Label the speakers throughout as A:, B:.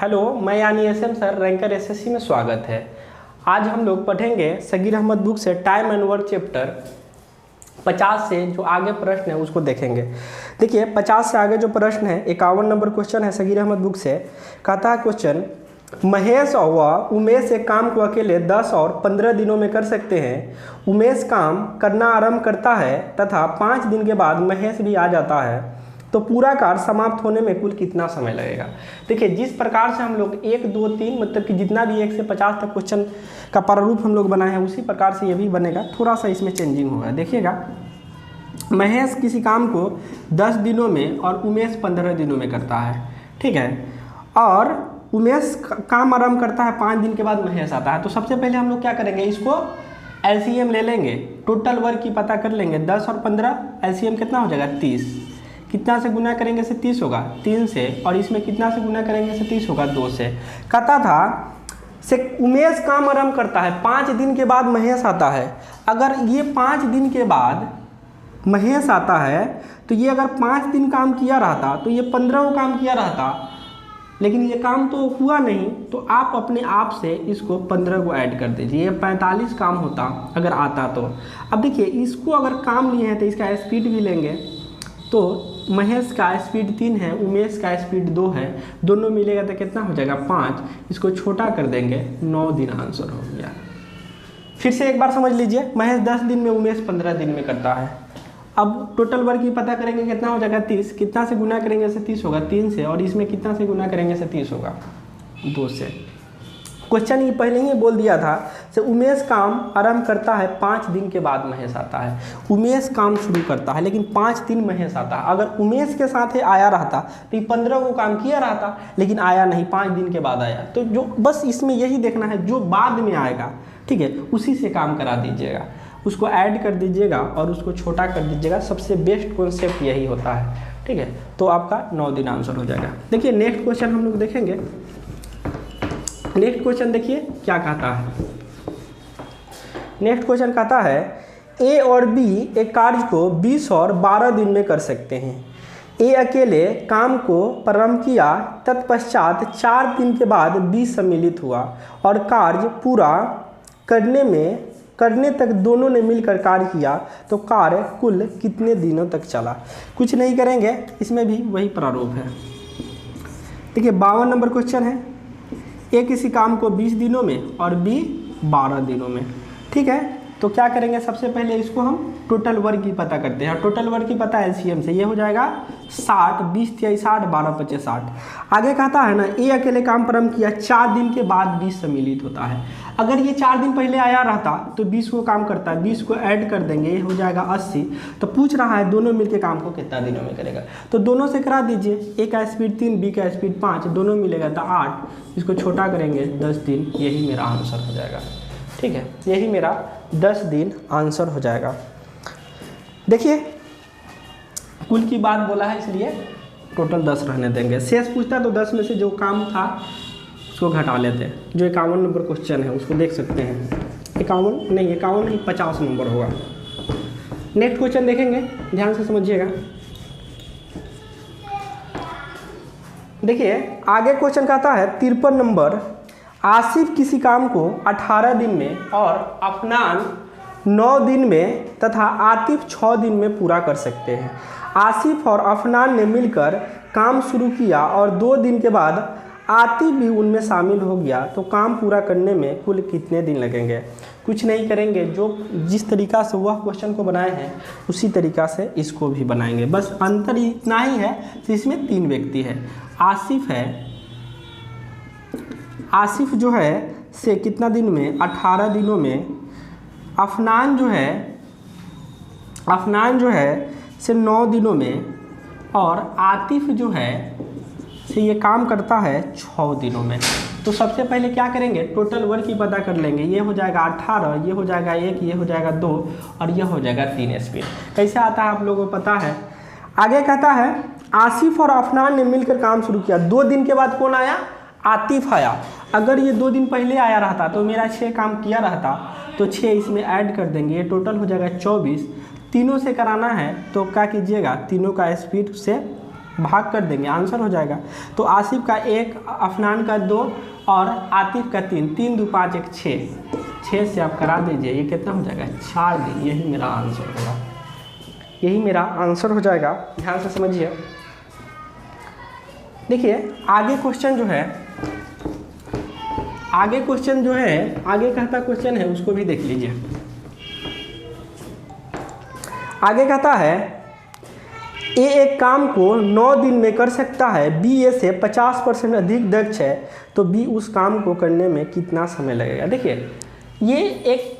A: Hello, मैं यानी SM sir, ranker SSC में स्वागत है। आज हम लोग पढ़ेंगे सगीर अहमद बुक से टाइम एंड वर्क चैप्टर 50 से जो आगे प्रश्न है उसको देखेंगे। देखिए 50 से आगे जो प्रश्न है 51 नंबर क्वेश्चन है सगीर अहमद बुक से। कहता है क्वेश्चन, महेश और उमेश एक काम को अकेले 10 और 15 दिनों में कर सकते हैं। उमेश काम करना आरंभ करता है तथा 5 दिन के बाद महेश भी आ जाता है, तो पूरा कार्य समाप्त होने में कुल कितना समय लगेगा। देखिए जिस प्रकार से हम लोग 1, 2, 3 मतलब कि जितना भी 1 से 50 तक क्वेश्चन का प्रारूप हम लोग बनाए हैं उसी प्रकार से ये भी बनेगा, थोड़ा सा इसमें चेंजिंग होगा। देखिएगा, महेश किसी काम को 10 दिनों में और उमेश 15 दिनों में करता है, ठीक है। और उमेश काम आरंभ करता है 5 दिन के बाद महेश आता है। तो सबसे पहले हम लोग क्या करेंगे, इसको एलसीएम ले लेंगे, टोटल वर्क की पता कर लेंगे। 10 और 15 एलसीएम कितना हो जाएगा 30। कितना से गुना करेंगे से 30 होगा 3 से, और इसमें कितना से गुना करेंगे से 30 होगा 2 से। कहता था से उमेश काम आरंभ करता है 5 दिन के बाद महेश आता है। अगर ये 5 दिन के बाद महेश आता है तो ये अगर 5 दिन काम किया रहता तो ये 15 को काम किया रहता, लेकिन ये काम तो हुआ नहीं, तो आप अपने आप से इसको 15 को ऐड कर दीजिए, ये 45 काम होता अगर आता तो। अब देखिए इसको अगर काम लिए हैं तो इसका स्पीड भी लेंगे, तो महेश का स्पीड 3 है, उमेश का स्पीड 2 है, दोनों मिलेगा तो कितना हो जाएगा 5। इसको छोटा कर देंगे, 9 दिन आंसर हो गया। फिर से एक बार समझ लीजिए, महेश 10 दिन में, उमेश 15 दिन में करता है। अब टोटल वर्क की पता करेंगे, कितना हो जाएगा 30। कितना से गुना करेंगे से 30 होगा 3 से, और इसमें कितना से गुना करेंगे से 30 होगा 2 से। क्वेश्चन ये पहले ही बोल दिया था से उमेश काम आरंभ करता है 5 दिन के बाद महेश आता है। उमेश काम शुरू करता है लेकिन 5 दिन महेश आता है। अगर उमेश के साथ आया रहता तो 15 को काम किया रहता, लेकिन आया नहीं, 5 दिन के बाद आया। तो जो बस इसमें यही देखना है, जो बाद में आएगा, ठीक है, उसी से काम करा दीजिएगा, उसको ऐड कर दीजिएगा और उसको छोटा कर दीजिएगा। सबसे बेस्ट कॉन्सेप्ट यही होता है, ठीक है। तो आपका 9 दिन आंसर हो जाएगा। देखिए नेक्स्ट क्वेश्चन हम लोग देखेंगे। नेक्स्ट क्वेश्चन देखिए क्या कहता है। नेक्स्ट क्वेश्चन कहता है, ए और बी एक कार्य को 20 और 12 दिन में कर सकते हैं। ए अकेले काम को प्रारंभ किया, तत्पश्चात 4 दिन के बाद बी सम्मिलित हुआ और कार्य पूरा करने तक दोनों ने मिलकर कार्य किया, तो कार्य कुल कितने दिनों तक चला। कुछ नहीं करेंगे, इसमें भी वही प्रारूप है। देखिए 52 नंबर क्वेश्चन है। ए किसी काम को 20 दिनों में और बी 12 दिनों में, ठीक है। तो क्या करेंगे, सबसे पहले इसको हम टोटल वर्क की पता करते हैं। टोटल वर्क की पता एलसीएम से, ये हो जाएगा 60, 20 × 60, 12 × 25 60। आगे कहता है ना, ए अकेले काम प्रारंभ किया, 4 दिन के बाद 20 सम्मिलित होता है। अगर ये 4 दिन पहले आया रहता तो 20 को काम करता है, 20 को ऐड कर देंगे, ये हो जाएगा 80। तो पूछ रहा है दोनों मिलके काम को कितना दिनों में करेगा, तो दोनों से करा दीजिए। ए का स्पीड 3, बी का स्पीड 5, दोनों मिलेगा तो 8। इसको छोटा करेंगे 10 दिन, यही मेरा आंसर हो जाएगा, ठीक है। यही मेरा 10 दिन आंसर हो जाएगा। देखिए कुल की बात बोला है इसलिए टोटल 10 रहने देंगे। शेष पूछता तो 10 में से जो काम था उसको घटा लेते हैं। जो 51 नंबर क्वेश्चन है उसको देख सकते हैं। 51 नहीं, 50 नंबर होगा। नेक्स्ट क्वेश्चन देखेंगे, ध्यान से समझिएगा। देखिए आगे क्वेश्चन कहता है 53 नंबर, आसिफ किसी काम को 18 दिन में और अफनान 9 दिन में तथा आतिफ 6 दिन में पूरा कर सकते हैं। आसिफ और अफनान ने मिलकर काम शुरू किया और 2 दिन के बाद आतिफ भी उनमें शामिल हो गया, तो काम पूरा करने में कुल कितने दिन लगेंगे। कुछ नहीं करेंगे, जो जिस तरीका से वह क्वेश्चन को बनाए हैं उसी तरीका से इसको भी बनाएंगे। बस अंतर इतना ही है कि इसमें 3 व्यक्ति है। आसिफ है, आसिफ जो है से कितना दिन में, 18 दिनों में। अफनान जो है से 9 दिनों में, और आतिफ जो है से ये काम करता है 6 दिनों में। तो सबसे पहले क्या करेंगे, टोटल वर्क की पता कर लेंगे। ये हो जाएगा 18, ये हो जाएगा 1, ये हो जाएगा 2 और ये हो जाएगा 3 स्पीड। कैसे आता है आप लोगों को पता है। आगे कहता है आसिफ और अफनान ने मिलकर काम शुरू किया, 2 दिन के बाद कौन आया, आतिफ आया। अगर ये 2 दिन पहले आया रहता तो मेरा 6 काम किया रहता, तो 6 इसमें ऐड कर देंगे, ये टोटल हो जाएगा 24। तीनों से कराना है तो क्या कीजिएगा, तीनों का स्पीड से भाग कर देंगे, आंसर हो जाएगा। तो आसिफ का 1, अफनान का 2 और आतिफ का 3, 3 2 5 1 6, 6 से आप करा दीजिए, ये कितना हो जाएगा 4 दिन। यही मेरा आंसर होगा, यही मेरा आंसर हो जाएगा। ध्यान से समझिए। देखिए आगे क्वेश्चन जो है, आगे कहता क्वेश्चन है उसको भी देख लीजिए। आगे कहता है ए एक काम को 9 दिन में कर सकता है, बी ए से 50% अधिक दक्ष है, तो बी उस काम को करने में कितना समय लगेगा। देखिए ये एक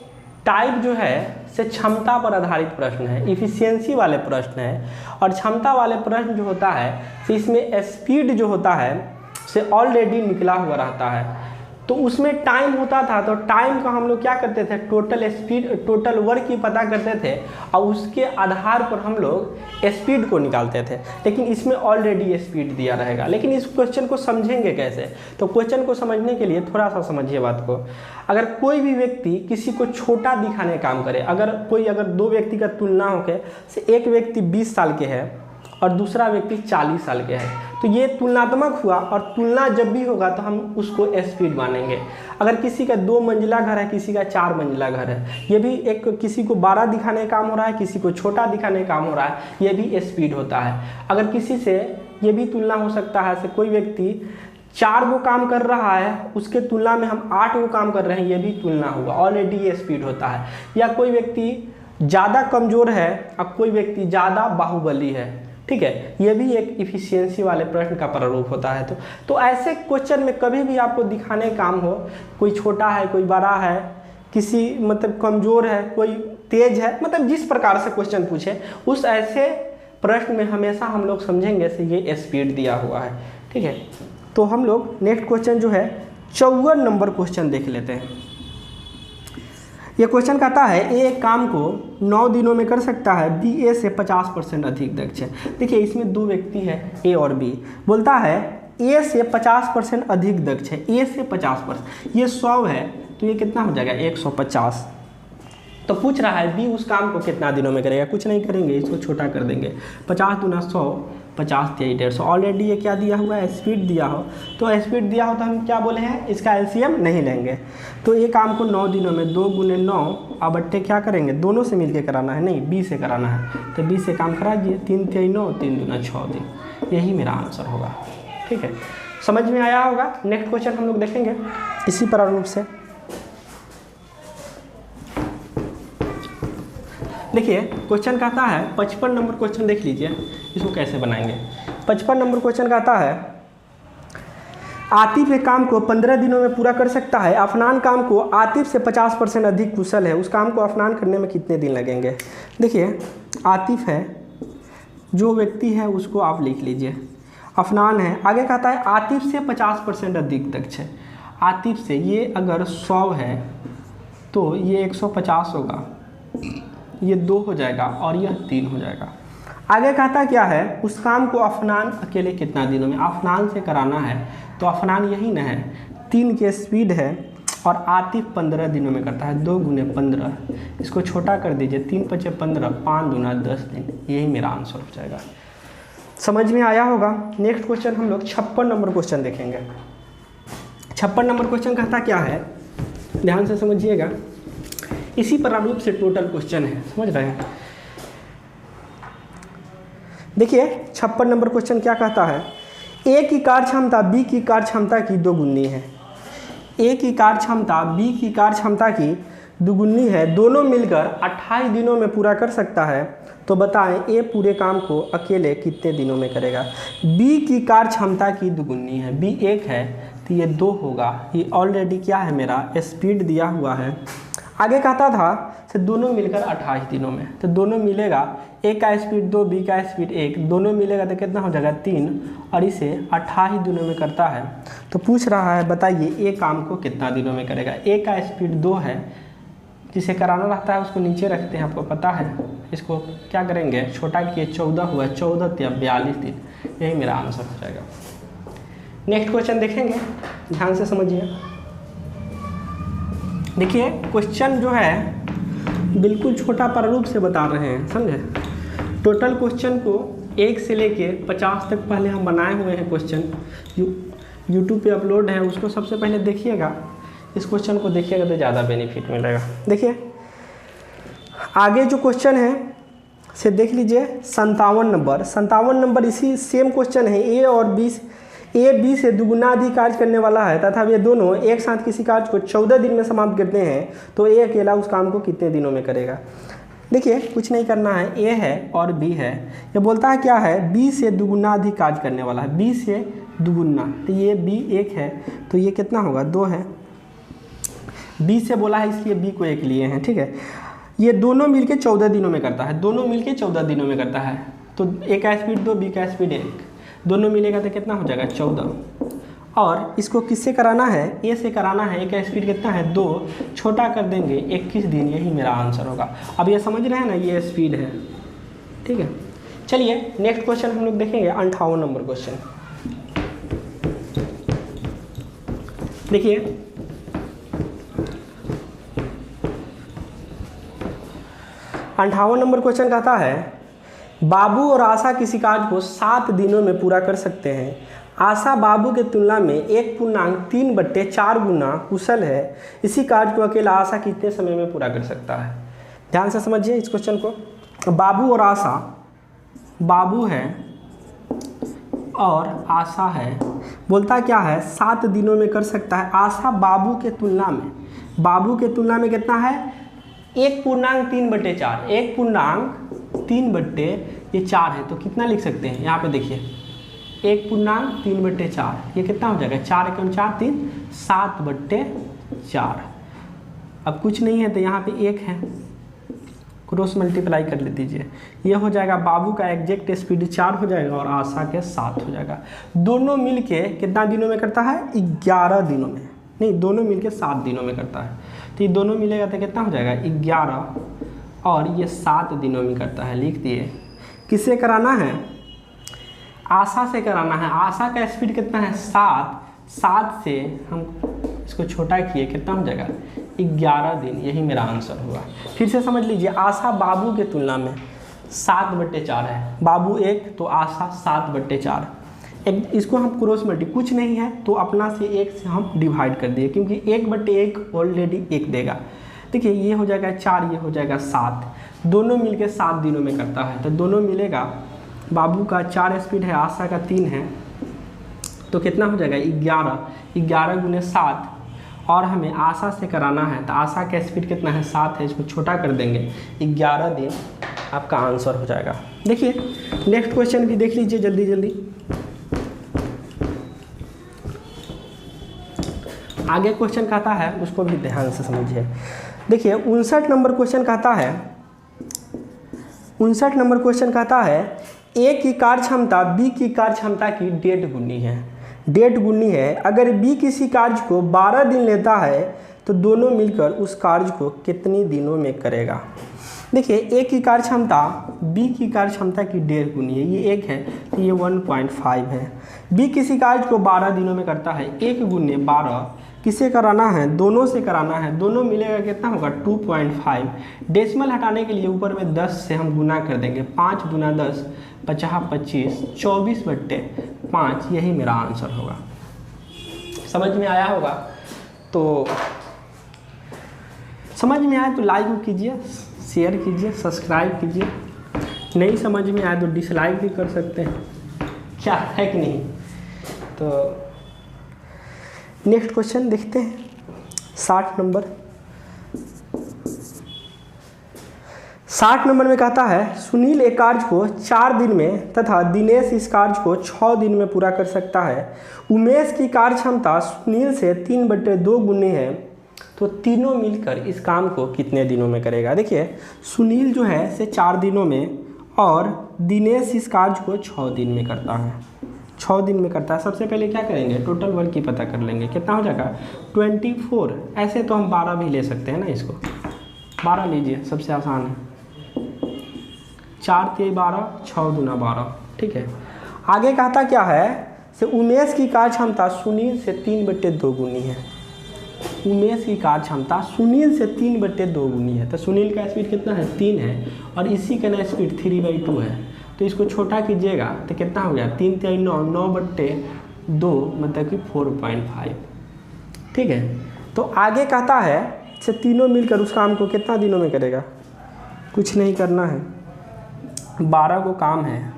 A: टाइप जो है से क्षमता पर आधारित प्रश्न है, इफिशियंसी वाले प्रश्न है। और क्षमता वाले प्रश्न जो होता है तो इसमें स्पीड जो होता है से ऑलरेडी निकला हुआ रहता है। तो उसमें टाइम होता था, तो टाइम का हम लोग क्या करते थे, टोटल स्पीड, टोटल वर्क की पता करते थे और उसके आधार पर हम लोग स्पीड को निकालते थे। लेकिन इसमें ऑलरेडी स्पीड दिया रहेगा। लेकिन इस क्वेश्चन को समझेंगे कैसे, तो क्वेश्चन को समझने के लिए थोड़ा सा समझिए बात को। अगर कोई भी व्यक्ति किसी को छोटा दिखाने का काम करे, अगर 2 व्यक्ति का तुलना हो के से एक व्यक्ति 20 साल के है और दूसरा व्यक्ति 40 साल के है, तो ये तुलनात्मक हुआ। और तुलना जब भी होगा तो हम उसको स्पीड मानेंगे। अगर किसी का 2 मंजिला घर है, किसी का 4 मंजिला घर है, ये भी एक किसी को बड़ा दिखाने का काम हो रहा है, किसी को छोटा दिखाने का काम हो रहा है, ये भी स्पीड होता है। अगर किसी से ये भी तुलना हो सकता है से कोई व्यक्ति 4 वो काम कर रहा है, उसके तुलना में हम 8 वो काम कर रहे हैं, ये भी तुलना होगा, ऑलरेडी ये स्पीड होता है। या कोई व्यक्ति ज़्यादा कमज़ोर है और कोई व्यक्ति ज़्यादा बाहुबली है, ठीक है, ये भी एक इफिशियंसी वाले प्रश्न का प्रारूप होता है। तो ऐसे क्वेश्चन में कभी भी आपको दिखाने काम हो, कोई छोटा है, कोई बड़ा है, किसी मतलब कमज़ोर है, कोई तेज है, मतलब जिस प्रकार से क्वेश्चन पूछे उस ऐसे प्रश्न में हमेशा हम लोग समझेंगे से ये स्पीड दिया हुआ है, ठीक है। तो हम लोग नेक्स्ट क्वेश्चन जो है 54 नंबर क्वेश्चन देख लेते हैं। ये क्वेश्चन कहता है ए एक काम को 9 दिनों में कर सकता है, बी ए से 50% अधिक दक्ष है। देखिए इसमें 2 व्यक्ति है ए और बी, बोलता है ए से 50% अधिक दक्ष है, ए से 50%, ये 100 है तो ये कितना हो जाएगा 150। तो पूछ रहा है बी उस काम को कितना दिनों में करेगा, कुछ नहीं करेंगे, इसको छोटा कर देंगे, 50 दूना 100, 50 3 150। ऑलरेडी ये क्या दिया हुआ है, स्पीड दिया हो, तो स्पीड दिया हो तो हम क्या बोले हैं, इसका एलसीएम नहीं लेंगे। तो ये काम को 9 दिनों में 2 गुने 9 अब बट्टे क्या करेंगे, दोनों से मिलके कराना है, नहीं बी से कराना है, तो बी से काम करा दिए, 3 3 9, 3 दूना 6 दिन, यही मेरा आंसर होगा, ठीक है। समझ में आया होगा। नेक्स्ट क्वेश्चन हम लोग देखेंगे इसी प्रारूप से। देखिए क्वेश्चन कहता है 55 नंबर क्वेश्चन देख लीजिए, इसको कैसे बनाएंगे। 55 नंबर क्वेश्चन कहता है आतिफ एक काम को 15 दिनों में पूरा कर सकता है, अफनान काम को आतिफ से 50% अधिक कुशल है, उस काम को अफनान करने में कितने दिन लगेंगे। देखिए आतिफ है, जो व्यक्ति है उसको आप लिख लीजिए, अफनान है। आगे कहता है आतिफ से 50% अधिक दक्ष है। आतिफ से ये अगर 100 है तो ये 150 होगा, ये 2 हो जाएगा और यह 3 हो जाएगा। आगे कहता क्या है, उस काम को अफनान अकेले कितना दिनों में, अफनान से कराना है तो अफनान यही न है, 3 की स्पीड है और आतिफ 15 दिनों में करता है, 2 गुने 15, इसको छोटा कर दीजिए, 3 5 15, 5 दूना 10 दिन, यही मेरा आंसर हो जाएगा। समझ में आया होगा। नेक्स्ट क्वेश्चन हम लोग 56 नंबर क्वेश्चन देखेंगे। 56 नंबर क्वेश्चन कहता क्या है, ध्यान से समझिएगा, इसी प्रारूप से टोटल क्वेश्चन है, समझ रहे हैं। देखिए 56 नंबर क्वेश्चन क्या कहता है, ए की कार्य क्षमता बी की कार्य क्षमता की 2 गुनी है। ए की कार्य क्षमता बी की कार्य क्षमता की 2 गुनी है, दोनों मिलकर 28 दिनों में पूरा कर सकता है, तो बताएं ए पूरे काम को अकेले कितने दिनों में करेगा। बी की कार्य क्षमता की 2 गुनी है, बी 1 है तो ये 2 होगा, ये ऑलरेडी क्या है मेरा स्पीड दिया हुआ है। आगे कहता था से दोनों मिलकर 28 दिनों में, तो दोनों मिलेगा, ए का स्पीड 2, बी का स्पीड 1, दोनों मिलेगा तो कितना हो जाएगा 3, और इसे 28 दिनों में करता है। तो पूछ रहा है बताइए ए काम को कितना दिनों में करेगा। ए का स्पीड 2 है, जिसे कराना रहता है उसको नीचे रखते हैं, आपको पता है, इसको क्या करेंगे छोटा किए, 14 हुआ, 14 या 42 दिन, यही मेरा आंसर हो जाएगा। नेक्स्ट क्वेश्चन देखेंगे, ध्यान से समझिए। देखिए क्वेश्चन जो है बिल्कुल छोटा प्रारूप से बता रहे हैं, समझे। टोटल क्वेश्चन को 1 से लेके 50 तक पहले हम बनाए हुए हैं क्वेश्चन, यूट्यूब पे अपलोड है, उसको सबसे पहले देखिएगा। इस क्वेश्चन को देखिएगा तो ज़्यादा बेनिफिट मिलेगा। देखिए आगे जो क्वेश्चन है से देख लीजिए 57 नंबर इसी सेम क्वेश्चन है। ए और बी से दुगुना अधिक कार्य करने वाला है तथा वे दोनों एक साथ किसी कार्य को 14 दिन में समाप्त करते हैं, तो ए अकेला उस काम को कितने दिनों में करेगा। देखिए कुछ नहीं करना है, ए है और बी है। ये बोलता है क्या है, बी से दुगुना अधिक कार्य करने वाला है, बी से दुगुना, तो ये बी 1 है तो ये कितना होगा 2 है। बी से बोला है इसलिए बी को 1 लिए हैं, ठीक है। ये दोनों मिलके 14 दिनों में करता है, दोनों मिलके 14 दिनों में करता है, तो ए का स्पीड 2, बी का स्पीड 1, दोनों मिलेगा तो कितना हो जाएगा 14। और इसको किससे कराना है, ए से कराना है। ए का स्पीड कितना है 2, छोटा कर देंगे 21 दिन, यही मेरा आंसर होगा। अब ये समझ रहे हैं ना, ये स्पीड है, ठीक है। चलिए नेक्स्ट क्वेश्चन हम लोग देखेंगे 58 नंबर क्वेश्चन। देखिए 58 नंबर क्वेश्चन कहता है, बाबू और आशा किसी कार्य को 7 दिनों में पूरा कर सकते हैं। आशा बाबू के तुलना में 1.3/4 गुना कुशल है। इसी कार्य को अकेला आशा कितने समय में पूरा कर सकता है। ध्यान से समझिए इस क्वेश्चन को। बाबू और आशा, बाबू है और आशा है, बोलता क्या है 7 दिनों में कर सकता है। आशा बाबू के तुलना में कितना है 1.3/4, 1.3/4 है, तो कितना लिख सकते हैं यहाँ पे देखिए 1.3/4, ये कितना हो जाएगा 4 × 4 3, 7/4। अब कुछ नहीं है तो यहाँ पे 1 है, क्रॉस मल्टीप्लाई कर ले दीजिए, ये हो जाएगा बाबू का एग्जैक्ट स्पीड 4 हो जाएगा और आशा के 7 हो जाएगा। दोनों मिलके कितना दिनों में करता है 11 दिनों में, नहीं दोनों मिलके 7 दिनों में करता है, तो ये दोनों मिलेगा तो कितना हो जाएगा 11 और ये 7 दिनों में करता है। लिख दिए। किससे कराना है, आशा से कराना है। आशा का स्पीड कितना है 7 से हम इसको छोटा किए, कितना हो जाएगा 11 दिन, यही मेरा आंसर होगा। फिर से समझ लीजिए, आशा बाबू के तुलना में 7/4 है, बाबू 1 तो आशा 7/4। इसको हम क्रॉस मल्टी, कुछ नहीं है तो अपना से 1 से हम डिवाइड कर दिए, क्योंकि 1/1 ऑलरेडी 1 देगा। देखिए ये हो जाएगा 4, ये हो जाएगा 7, दोनों मिलके 7 दिनों में करता है, तो दोनों मिलेगा। बाबू का 4 स्पीड है, आशा का 3 है, तो कितना हो जाएगा 11 गुने 7, और हमें आशा से कराना है तो आशा का स्पीड कितना है 7 है, इसको छोटा कर देंगे 11 दिन, आपका आंसर हो जाएगा। देखिए नेक्स्ट क्वेश्चन भी देख लीजिए जल्दी। आगे क्वेश्चन कहता है, उसको भी ध्यान से समझिए। देखिए 59 नंबर क्वेश्चन कहता है ए की कार्य क्षमता बी की कार्य क्षमता की 1.5 गुनी है। अगर बी किसी कार्य को 12 दिन लेता है तो दोनों मिलकर उस कार्य को कितने दिनों में करेगा। देखिए ए की कार्य क्षमता बी की कार्य क्षमता की 1.5 गुनी है, ये 1 है तो ये 1.5 है। बी किसी कार्य को 12 दिनों में करता है, 1 गुने 12 किसे कराना है, दोनों से कराना है, दोनों मिलेगा कितना होगा 2.5। डेसिमल हटाने के लिए ऊपर में 10 से हम गुना कर देंगे, 5 गुना 10 50 25, 24/5, यही मेरा आंसर होगा। समझ में आया होगा तो समझ में आए तो लाइक कीजिए, शेयर कीजिए, सब्सक्राइब कीजिए। नहीं समझ में आए तो डिसलाइक भी कर सकते हैं, क्या है कि नहीं। तो नेक्स्ट क्वेश्चन देखते हैं 60 नंबर में कहता है सुनील एक कार्य को 4 दिन में तथा दिनेश इस कार्य को 6 दिन में पूरा कर सकता है। उमेश की कार्य क्षमता सुनील से 3/2 गुनी है, तो तीनों मिलकर इस काम को कितने दिनों में करेगा। देखिए सुनील जो है से 4 दिनों में और दिनेश इस कार्य को 6 दिन में करता है, 6 दिन में करता है। सबसे पहले क्या करेंगे, टोटल वर्क की पता कर लेंगे, कितना हो जाएगा 24। ऐसे तो हम 12 भी ले सकते हैं ना, इसको 12 लीजिए, सबसे आसान है। 4 × 12, 6 दूना 12, ठीक है। आगे कहता क्या है से उमेश की कार्य क्षमता सुनील से 3/2 गुनी है। उमेश की कार्य क्षमता सुनील से 3/2 गुनी है, तो सुनील का स्पीड कितना है 3 है और इसी का ना स्पीड 3/2 है, तो इसको छोटा कीजिएगा तो कितना हो गया 3 3 9 9/2 मतलब कि 4.5। ठीक है, तो आगे कहता है से तीनों मिलकर उस काम को कितना दिनों में करेगा, कुछ नहीं करना है, 12 को काम है,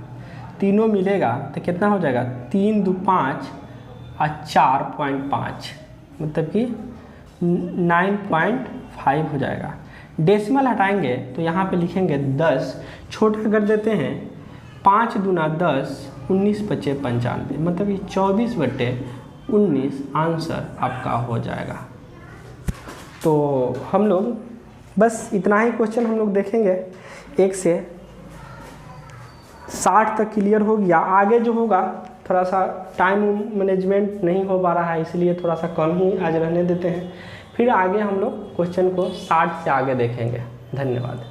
A: तीनों मिलेगा तो कितना हो जाएगा 3 2 5 और 4.5 मतलब कि 9.5 हो जाएगा। डेसिमल हटाएंगे तो यहाँ पे लिखेंगे 10, छोटा कर देते हैं 5 दूना 10, 19 बचे 95 मतलब कि 24/19 आंसर आपका हो जाएगा। तो हम लोग बस इतना ही क्वेश्चन हम लोग देखेंगे, 1 से 60 तक क्लियर हो गया। आगे जो होगा थोड़ा सा टाइम मैनेजमेंट नहीं हो पा रहा है, इसलिए थोड़ा सा कम ही आज रहने देते हैं, फिर आगे हम लोग क्वेश्चन को 60 से आगे देखेंगे। धन्यवाद।